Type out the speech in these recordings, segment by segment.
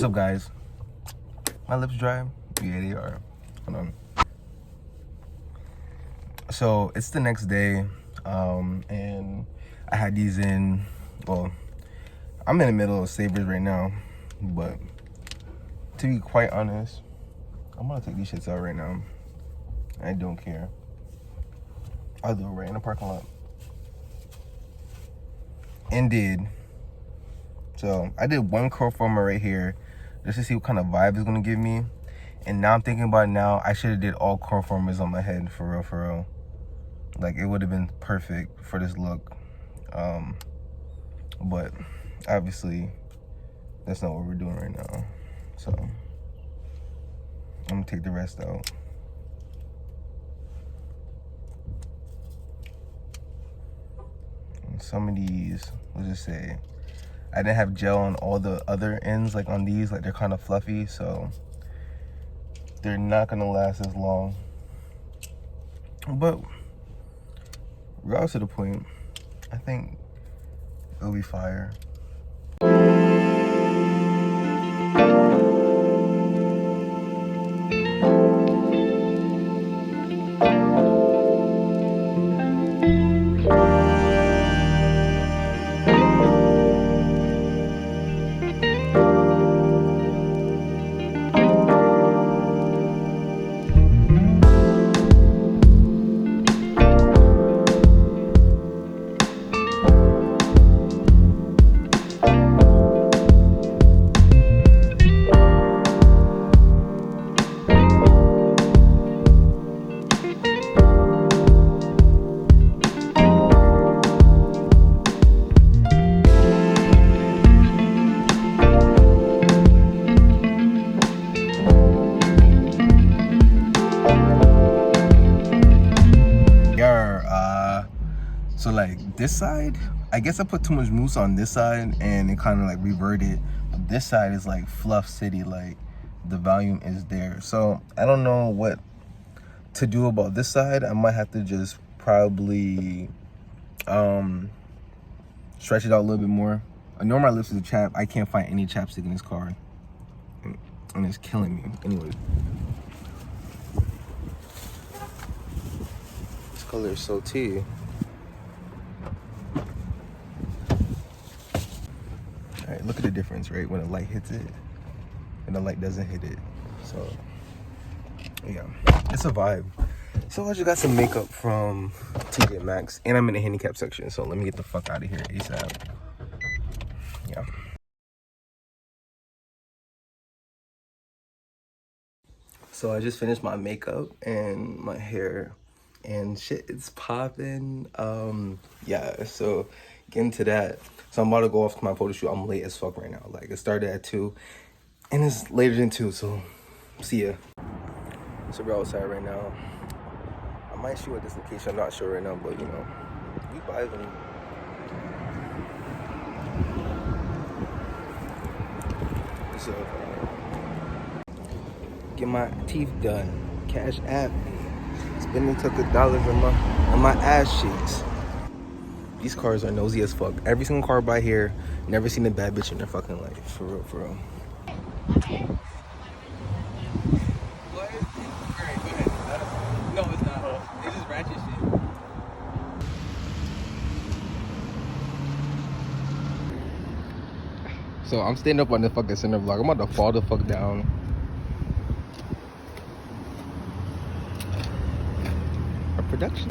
What's up, guys? My lips dry? Yeah, they are. Hold on. So it's the next day, and I had these in. Well, I'm in the middle of Sabres right now, but to be quite honest, I'm gonna take these shits out right now. I don't care. I'll do it right in the parking lot. Indeed. So I did one curl former right here just to see what kind of vibe it's gonna give me. And now I'm thinking about it now, I should have did all curl formers on my head, for real, for real. Like, it would have been perfect for this look. But obviously that's not what we're doing right now. So I'm gonna take the rest out. And some of these, let's just say, I didn't have gel on all the other ends, like on these, like they're kind of fluffy, so they're not gonna last as long. But regardless of the point, I think it'll be fire. So like this side, I guess I put too much mousse on this side and it kind of like reverted. But this side is like fluff city, like the volume is there. So I don't know what to do about this side. I might have to just probably stretch it out a little bit more. I know my lips is a chap. I can't find any chapstick in this car, and it's killing me. Anyway, this color is so tea. All right, look at the difference, right? When the light hits it and the light doesn't hit it. So yeah, it's a vibe. So I just got some makeup from TJ Maxx, and I'm in the handicap section, so let me get the fuck out of here ASAP. Yeah. So I just finished my makeup and my hair, and shit, it's popping. Yeah, so get into that. So I'm about to go off to my photo shoot. I'm late as fuck right now. Like, it started at 2, and it's later than 2, so see ya. So we're outside right now. I might shoot at this location, I'm not sure right now, but you know, we vibing. So, get my teeth done. Cash app me. Spending took $1 on my ass cheeks. These cars are nosy as fuck. Every single car by here, never seen a bad bitch in their fucking life. For real, for real. What? Alright, go ahead. No, it's not. It's just ratchet shit. So I'm standing up on the fucking center block. I'm about to fall the fuck down. Our production.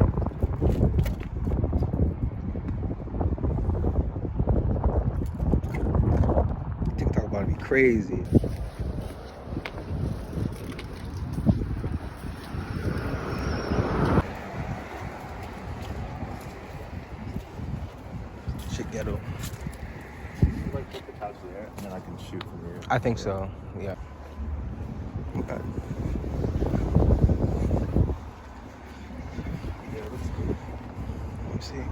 TikTok about to be crazy. Shit ghetto. Like put the couch there, and then I can shoot from here. I think so. Yeah. Okay. Yeah, looks good. Let me see.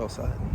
outside.